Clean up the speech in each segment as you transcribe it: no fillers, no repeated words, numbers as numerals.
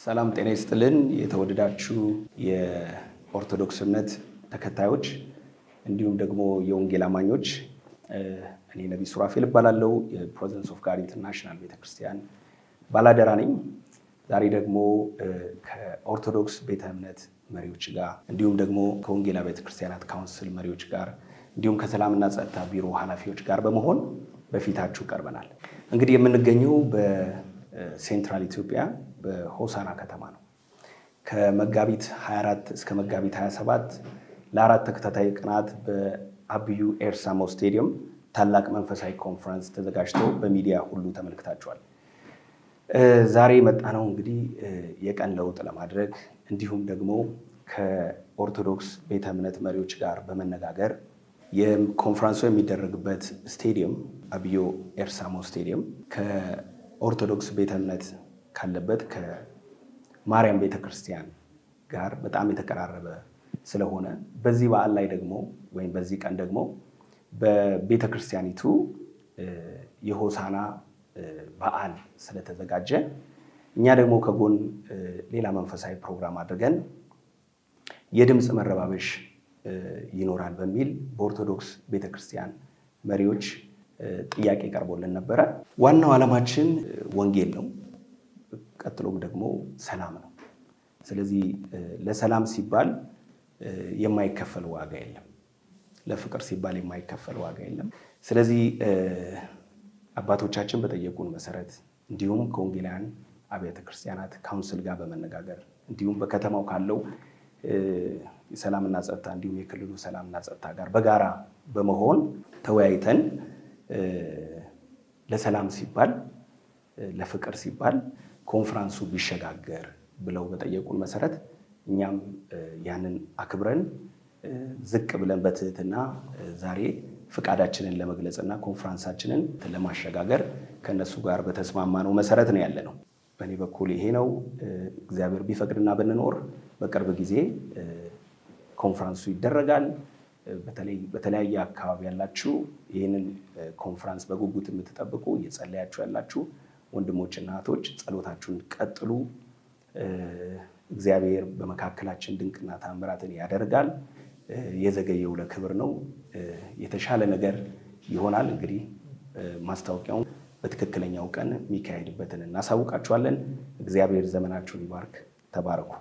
ሰላም ጤና ይስጥልን። የተወደዳችሁ የኦርቶዶክስ እምነት ተከታዮች እንዲሁም ደግሞ የወንጌል አማኞች፣ እኔ ነቢይ ሱራፌል እባላለሁ። የፕሬዘንስ ኦፍ ጋድ ኢንተርናሽናል ቤተክርስቲያን ባላደራ ነኝ። ዛሬ ደግሞ ከኦርቶዶክስ ቤተ እምነት መሪዎች ጋር እንዲሁም ደግሞ ከወንጌላ ቤተክርስቲያናት ካውንስል መሪዎች ጋር እንዲሁም ከሰላምና ጸጥታ ቢሮ ኃላፊዎች ጋር በመሆን በፊታችሁ ቀርበናል። እንግዲህ የምንገኘው በሴንትራል ኢትዮጵያ በሆሳና ከተማ ነው። ከመጋቢት 24 እስከ መጋቢት 27 ለአራት ተከታታይ ቀናት በአብዩ ኤርሳሞ ስቴዲየም ታላቅ መንፈሳዊ ኮንፈረንስ ተዘጋጅቶ በሚዲያ ሁሉ ተመልክታችኋል። ዛሬ የመጣነው እንግዲህ የቀን ለውጥ ለማድረግ እንዲሁም ደግሞ ከኦርቶዶክስ ቤተ እምነት መሪዎች ጋር በመነጋገር የኮንፈረንሱ የሚደረግበት ስቴዲየም አብዮ ኤርሳሞ ስቴዲየም ከኦርቶዶክስ ቤተ እምነት ካለበት ከማርያም ቤተክርስቲያን ጋር በጣም የተቀራረበ ስለሆነ በዚህ በዓል ላይ ደግሞ ወይም በዚህ ቀን ደግሞ በቤተክርስቲያኒቱ የሆሳና በዓል ስለተዘጋጀ እኛ ደግሞ ከጎን ሌላ መንፈሳዊ ፕሮግራም አድርገን የድምፅ መረባበሽ ይኖራል በሚል በኦርቶዶክስ ቤተክርስቲያን መሪዎች ጥያቄ ቀርቦልን ነበረ። ዋናው ዓላማችን ወንጌል ነው። ቀጥሎም ደግሞ ሰላም ነው። ስለዚህ ለሰላም ሲባል የማይከፈል ዋጋ የለም። ለፍቅር ሲባል የማይከፈል ዋጋ የለም። ስለዚህ አባቶቻችን በጠየቁን መሰረት እንዲሁም ከወንጌላውያን አብያተ ክርስቲያናት ካውንስል ጋር በመነጋገር እንዲሁም በከተማው ካለው የሰላምና ጸጥታ እንዲሁም የክልሉ ሰላምና ጸጥታ ጋር በጋራ በመሆን ተወያይተን ለሰላም ሲባል ለፍቅር ሲባል ኮንፈረንሱ ቢሸጋገር ብለው በጠየቁን መሰረት እኛም ያንን አክብረን ዝቅ ብለን በትህትና ዛሬ ፍቃዳችንን ለመግለጽና ኮንፈረንሳችንን ለማሸጋገር ከነሱ ጋር በተስማማነው መሰረት ነው ያለ ነው። በእኔ በኩል ይሄ ነው። እግዚአብሔር ቢፈቅድና ብንኖር በቅርብ ጊዜ ኮንፈረንሱ ይደረጋል። በተለይ በተለያየ አካባቢ ያላችሁ ይህንን ኮንፈረንስ በጉጉት የምትጠብቁ እየጸለያችሁ ያላችሁ ወንድሞችና እህቶች ጸሎታችሁን ቀጥሉ። እግዚአብሔር በመካከላችን ድንቅና ታምራትን ያደርጋል። የዘገየው ለክብር ነው። የተሻለ ነገር ይሆናል። እንግዲህ ማስታወቂያውን በትክክለኛው ቀን የሚካሄድበትን እናሳውቃችኋለን። እግዚአብሔር ዘመናችሁን ይባርክ። ተባረኩ።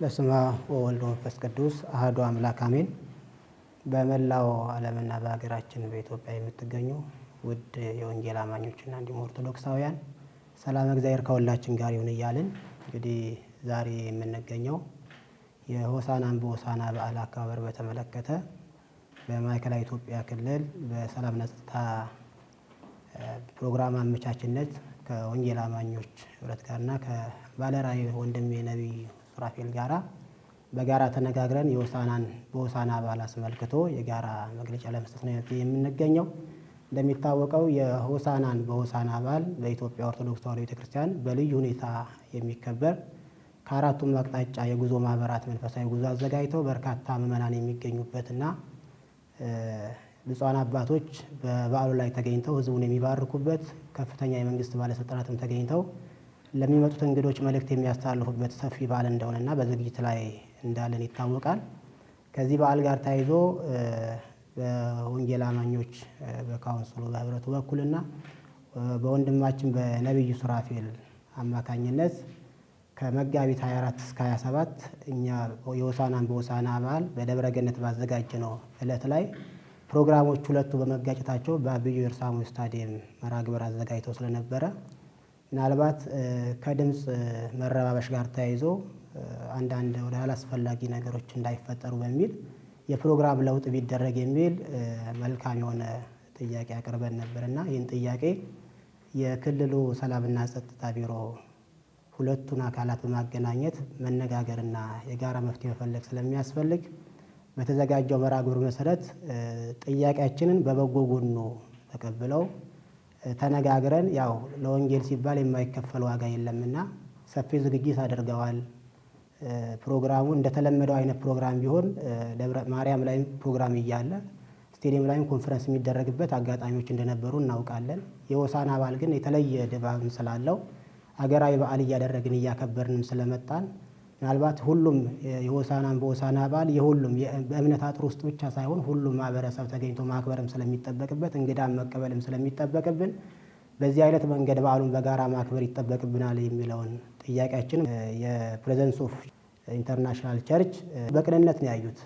በስመ አብ ወወልድ ወመንፈስ ቅዱስ አሐዱ አምላክ አሜን። በመላው ዓለምና በሀገራችን በኢትዮጵያ የምትገኙ ውድ የወንጌል አማኞችና እንዲሁም ኦርቶዶክሳውያን ሰላም እግዚአብሔር ከሁላችን ጋር ይሁን እያልን እንግዲህ ዛሬ የምንገኘው የሆሳናን በሆሳና በዓል አከባበር በተመለከተ በማዕከላዊ ኢትዮጵያ ክልል በሰላምና ጸጥታ ፕሮግራም አመቻችነት ከወንጌል አማኞች ህብረት ጋርና ከባለራዕይ ወንድሜ ነቢይ ሱራፌል ጋራ በጋራ ተነጋግረን የሆሳናን በሆሳና በዓል አስመልክቶ የጋራ መግለጫ ለመስጠት ነው የምንገኘው። እንደሚታወቀው የሆሳናን በሆሳና በዓል በኢትዮጵያ ኦርቶዶክስ ተዋሕዶ ቤተክርስቲያን በልዩ ሁኔታ የሚከበር ከአራቱም አቅጣጫ የጉዞ ማህበራት መንፈሳዊ ጉዞ አዘጋጅተው በርካታ ምዕመናን የሚገኙበትና ብፁዓን አባቶች በበዓሉ ላይ ተገኝተው ህዝቡን የሚባርኩበት ከፍተኛ የመንግስት ባለስልጣናትም ተገኝተው ለሚመጡት እንግዶች መልእክት የሚያስተላልፉበት ሰፊ በዓል እንደሆነና በዝግጅት ላይ እንዳለን ይታወቃል። ከዚህ በዓል ጋር ተያይዞ በወንጌል አማኞች በካውንስሉ በህብረቱ በኩልና በወንድማችን በነቢዩ ሱራፌል አማካኝነት ከመጋቢት 24 እስከ 27 እኛ የሆሳናን በሆሳና በዓል በደብረ ገነት ባዘጋጀነው ዕለት ላይ ፕሮግራሞች ሁለቱ በመጋጨታቸው በአብዩ ኤርሳሞ ስታዲየም መርሃ ግብር አዘጋጅተው ስለነበረ ምናልባት ከድምፅ መረባበሽ ጋር ተያይዞ አንዳንድ ወደ አላስፈላጊ ነገሮች እንዳይፈጠሩ በሚል የፕሮግራም ለውጥ ቢደረግ የሚል መልካም የሆነ ጥያቄ አቅርበን ነበርና ይህን ጥያቄ የክልሉ ሰላምና ጸጥታ ቢሮ ሁለቱን አካላት በማገናኘት መነጋገርና የጋራ መፍትሄ መፈለግ ስለሚያስፈልግ በተዘጋጀው መርሃ ግብር መሰረት ጥያቄያችንን በበጎ ጎኑ ተቀብለው ተነጋግረን ያው ለወንጌል ሲባል የማይከፈል ዋጋ የለምና ሰፊ ዝግጅት አድርገዋል። ፕሮግራሙ እንደተለመደው አይነት ፕሮግራም ቢሆን ደብረ ማርያም ላይ ፕሮግራም እያለ ስቴዲየም ላይም ኮንፈረንስ የሚደረግበት አጋጣሚዎች እንደነበሩ እናውቃለን። የሆሳና በዓል ግን የተለየ ድባብ ስላለው ሀገራዊ በዓል እያደረግን እያከበርንም ስለመጣን ምናልባት ሁሉም የሆሳዕናን በሆሳዕና በዓል የሁሉም በእምነት አጥር ውስጥ ብቻ ሳይሆን ሁሉም ማህበረሰብ ተገኝቶ ማክበርም ስለሚጠበቅበት እንግዳም መቀበልም ስለሚጠበቅብን በዚህ አይነት መንገድ በዓሉን በጋራ ማክበር ይጠበቅብናል የሚለውን ጥያቄያችን የፕሬዘንስ ኦፍ ኢንተርናሽናል ቸርች በቅንነት ነው ያዩት።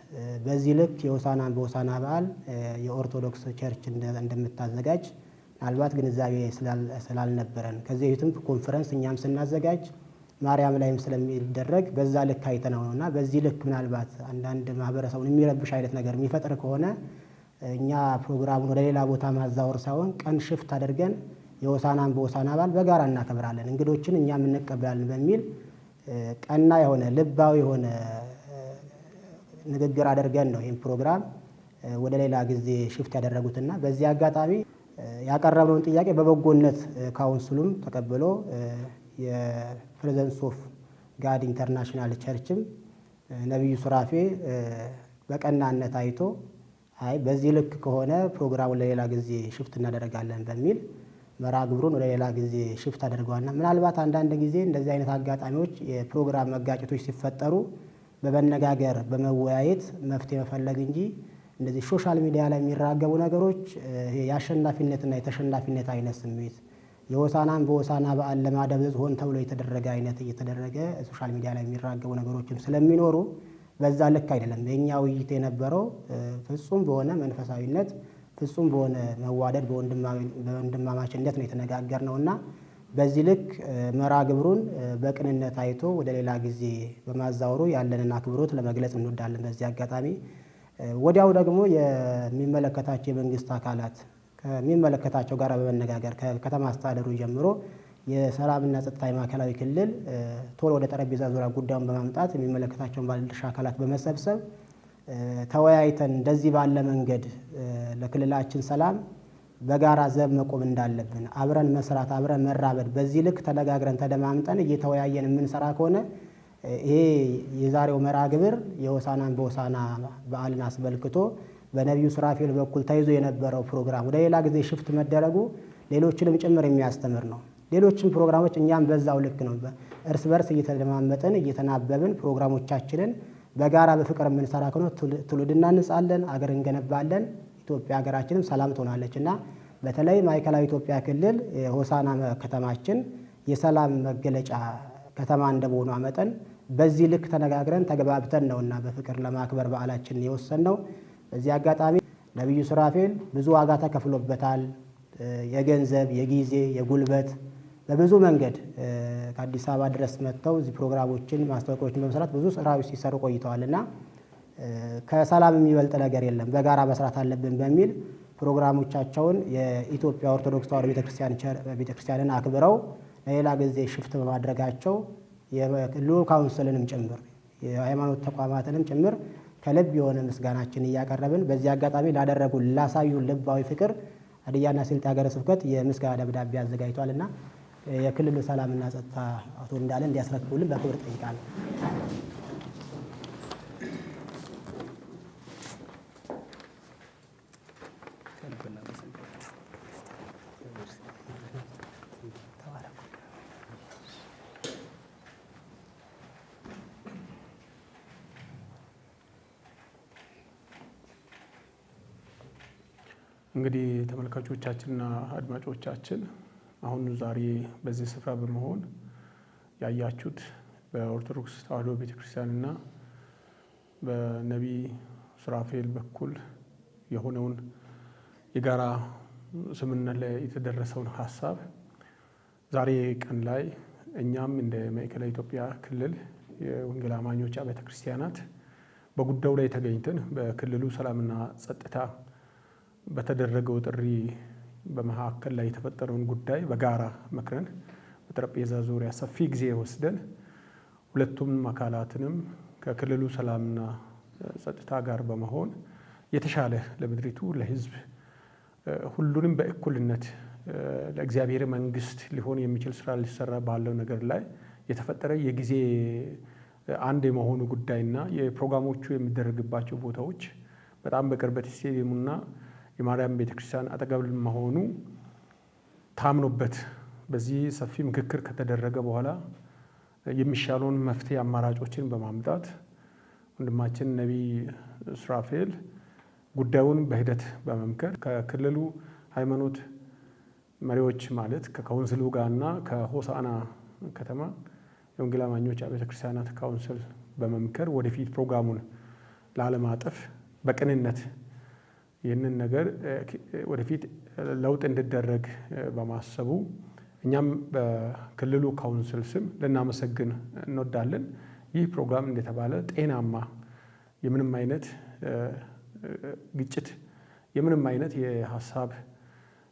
በዚህ ልክ የሆሳዕናን በሆሳዕና በዓል የኦርቶዶክስ ቸርች እንደምታዘጋጅ ምናልባት ግንዛቤ ስላልነበረን ከዚህ በፊትም ኮንፈረንስ እኛም ስናዘጋጅ ማርያም ላይም ስለሚደረግ በዛ ልክ አይተነው ነውና በዚህ ልክ ምናልባት አንዳንድ ማህበረሰቡን የሚረብሽ አይነት ነገር የሚፈጥር ከሆነ እኛ ፕሮግራሙን ወደ ሌላ ቦታ ማዛወር ሳይሆን ቀን ሽፍት አድርገን የሆሳዕናን በሆሳዕና በዓል በጋራ እናከብራለን፣ እንግዶችን እኛም እንቀበላለን በሚል ቀና የሆነ ልባዊ የሆነ ንግግር አድርገን ነው ይህን ፕሮግራም ወደ ሌላ ጊዜ ሽፍት ያደረጉትና በዚህ አጋጣሚ ያቀረብነውን ጥያቄ በበጎነት ካውንስሉም ተቀብሎ የፕሬዘንስ ኦፍ ጋድ ኢንተርናሽናል ቸርችም ነቢዩ ሱራፌ በቀናነት አይቶ አይ በዚህ ልክ ከሆነ ፕሮግራሙን ለሌላ ጊዜ ሽፍት እናደርጋለን በሚል መርሃ ግብሩን ወደ ሌላ ጊዜ ሽፍት አድርገዋልና ምናልባት አንዳንድ ጊዜ እንደዚህ አይነት አጋጣሚዎች የፕሮግራም መጋጨቶች ሲፈጠሩ በመነጋገር በመወያየት መፍትሄ መፈለግ እንጂ እንደዚህ ሶሻል ሚዲያ ላይ የሚራገቡ ነገሮች የአሸናፊነትና የተሸናፊነት አይነት ስሜት የሆሳዕናን በሆሳዕና በዓል ለማደብዘዝ ሆን ተብሎ የተደረገ አይነት እየተደረገ ሶሻል ሚዲያ ላይ የሚራገቡ ነገሮችም ስለሚኖሩ በዛ ልክ አይደለም። የኛ ውይይት የነበረው ፍጹም በሆነ መንፈሳዊነት ፍጹም በሆነ መዋደድ በወንድማማችነት ነው የተነጋገርነውና በዚህ ልክ መርሃ ግብሩን በቅንነት አይቶ ወደ ሌላ ጊዜ በማዛወሩ ያለንን አክብሮት ለመግለጽ እንወዳለን። በዚህ አጋጣሚ ወዲያው ደግሞ የሚመለከታቸው የመንግስት አካላት ከሚመለከታቸው ጋር በመነጋገር ከከተማ አስተዳደሩ ጀምሮ የሰላምና ጸጥታ ማዕከላዊ ክልል ቶሎ ወደ ጠረጴዛ ዙሪያ ጉዳዩን በማምጣት የሚመለከታቸውን ባለድርሻ አካላት በመሰብሰብ ተወያይተን እንደዚህ ባለ መንገድ ለክልላችን ሰላም በጋራ ዘብ መቆም እንዳለብን አብረን መስራት አብረን መራመድ በዚህ ልክ ተነጋግረን ተደማምጠን እየተወያየን የምንሰራ ከሆነ ይሄ የዛሬው መርሃ ግብር የሆሳዕናን በሆሳዕና በዓልን አስመልክቶ በነቢዩ ሱራፌል በኩል ተይዞ የነበረው ፕሮግራም ወደ ሌላ ጊዜ ሽፍት መደረጉ ሌሎችንም ጭምር የሚያስተምር ነው። ሌሎችም ፕሮግራሞች እኛም በዛው ልክ ነው እርስ በርስ እየተደማመጠን እየተናበብን ፕሮግራሞቻችንን በጋራ በፍቅር የምንሰራ ከሆነ ትውልድ እናንጻለን፣ አገር እንገነባለን፣ ኢትዮጵያ ሀገራችንም ሰላም ትሆናለችና በተለይ ማዕከላዊ ኢትዮጵያ ክልል የሆሳዕና ከተማችን የሰላም መገለጫ ከተማ እንደመሆኗ መጠን በዚህ ልክ ተነጋግረን ተገባብተን ነውና በፍቅር ለማክበር በዓላችንን የወሰንነው። በዚህ አጋጣሚ ነቢዩ ሱራፌል ብዙ ዋጋ ተከፍሎበታል። የገንዘብ፣ የጊዜ፣ የጉልበት በብዙ መንገድ ከአዲስ አበባ ድረስ መጥተው እዚህ ፕሮግራሞችን ማስታወቂያዎችን በመስራት ብዙ ስራዎች ሲሰሩ ቆይተዋልና ከሰላም የሚበልጥ ነገር የለም፣ በጋራ መስራት አለብን በሚል ፕሮግራሞቻቸውን የኢትዮጵያ ኦርቶዶክስ ተዋሕዶ ቤተክርስቲያንን አክብረው ለሌላ ጊዜ ሽፍት በማድረጋቸው የክልሉ ካውንስልንም ጭምር የሃይማኖት ተቋማትንም ጭምር ከልብ የሆነ ምስጋናችን እያቀረብን በዚህ አጋጣሚ ላሳዩ ልባዊ ፍቅር ሀዲያና ስልጤ ሀገረ ስብከት የምስጋና ደብዳቤ አዘጋጅቷልና የክልሉ ሰላምና ጸጥታ አቶ እንዳለ እንዲያስረክቡልን በክብር ጠይቃለሁ። እንግዲህ ተመልካቾቻችንና አድማጮቻችን አሁን ዛሬ በዚህ ስፍራ በመሆን ያያችሁት በኦርቶዶክስ ተዋሕዶ ቤተክርስቲያንና በነቢይ ሱራፌል በኩል የሆነውን የጋራ ስምምነት ላይ የተደረሰውን ሀሳብ ዛሬ ቀን ላይ እኛም እንደ ማዕከላዊ ኢትዮጵያ ክልል የወንጌል አማኞች አብያተ ክርስቲያናት በጉዳዩ ላይ ተገኝተን በክልሉ ሰላምና ጸጥታ በተደረገው ጥሪ በመካከል ላይ የተፈጠረውን ጉዳይ በጋራ መክረን በጠረጴዛ ዙሪያ ሰፊ ጊዜ ወስደን ሁለቱም አካላትንም ከክልሉ ሰላምና ጸጥታ ጋር በመሆን የተሻለ ለምድሪቱ ለሕዝብ ሁሉንም በእኩልነት ለእግዚአብሔር መንግስት ሊሆን የሚችል ስራ ሊሰራ ባለው ነገር ላይ የተፈጠረ የጊዜ አንድ የመሆኑ ጉዳይና የፕሮግራሞቹ የሚደረግባቸው ቦታዎች በጣም በቅርበት ስቴዲየሙና የማርያም ቤተክርስቲያን አጠገብ መሆኑ ታምኖበት በዚህ ሰፊ ምክክር ከተደረገ በኋላ የሚሻለውን መፍትሄ አማራጮችን በማምጣት ወንድማችን ነቢይ ሱራፌል ጉዳዩን በሂደት በመምከር ከክልሉ ሃይማኖት መሪዎች ማለት ከካውንስሉ ጋርና ከሆሳዕና ከተማ የወንጌል አማኞች አብያተ ክርስቲያናት ካውንስል በመምከር ወደፊት ፕሮግራሙን ላለማጠፍ በቅንነት ይህንን ነገር ወደፊት ለውጥ እንዲደረግ በማሰቡ እኛም በክልሉ ካውንስል ስም ልናመሰግን እንወዳለን። ይህ ፕሮግራም እንደተባለ ጤናማ የምንም አይነት ግጭት የምንም አይነት የሀሳብ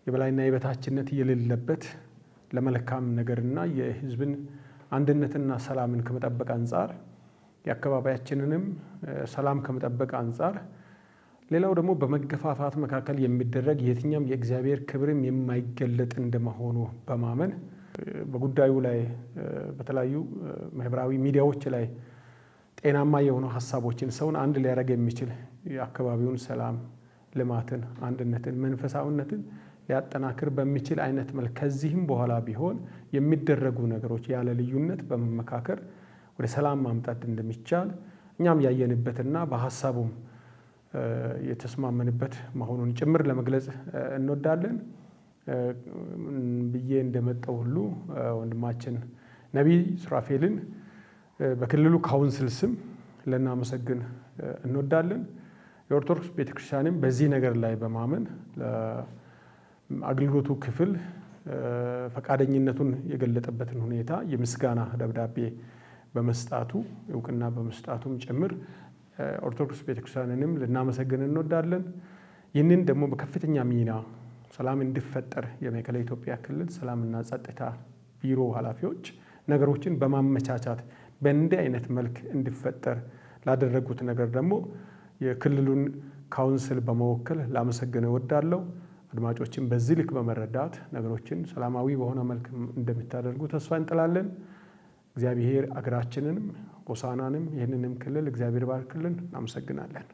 የበላይና የበታችነት የሌለበት ለመልካም ነገርና የሕዝብን አንድነትና ሰላምን ከመጠበቅ አንጻር የአካባቢያችንንም ሰላም ከመጠበቅ አንጻር ሌላው ደግሞ በመገፋፋት መካከል የሚደረግ የትኛም የእግዚአብሔር ክብርም የማይገለጥ እንደመሆኑ በማመን በጉዳዩ ላይ በተለያዩ ማህበራዊ ሚዲያዎች ላይ ጤናማ የሆኑ ሀሳቦችን ሰውን አንድ ሊያደርግ የሚችል የአካባቢውን ሰላም፣ ልማትን፣ አንድነትን፣ መንፈሳዊነትን ሊያጠናክር በሚችል አይነት መልክ ከዚህም በኋላ ቢሆን የሚደረጉ ነገሮች ያለ ልዩነት በመመካከር ወደ ሰላም ማምጣት እንደሚቻል እኛም ያየንበትና በሀሳቡም የተስማመንበት መሆኑን ጭምር ለመግለጽ እንወዳለን። ብዬ እንደመጣው ሁሉ ወንድማችን ነቢይ ሱራፌልን በክልሉ ካውንስል ስም ልናመሰግን እንወዳለን። የኦርቶዶክስ ቤተክርስቲያንም በዚህ ነገር ላይ በማመን ለአገልግሎቱ ክፍል ፈቃደኝነቱን የገለጠበትን ሁኔታ የምስጋና ደብዳቤ በመስጣቱ እውቅና በመስጣቱም ጭምር ኦርቶዶክስ ቤተክርስቲያንንም ልናመሰግን እንወዳለን። ይህንን ደግሞ በከፍተኛ ሚና ሰላም እንዲፈጠር የማዕከላዊ ኢትዮጵያ ክልል ሰላምና ጸጥታ ቢሮ ኃላፊዎች ነገሮችን በማመቻቻት በእንዲህ አይነት መልክ እንዲፈጠር ላደረጉት ነገር ደግሞ የክልሉን ካውንስል በመወከል ላመሰግን እወዳለሁ። አድማጮችን በዚህ ልክ በመረዳት ነገሮችን ሰላማዊ በሆነ መልክ እንደምታደርጉ ተስፋ እንጥላለን። እግዚአብሔር አገራችንንም ሆሳዕናንም ይህንንም ክልል እግዚአብሔር ባርክልን። እናመሰግናለን።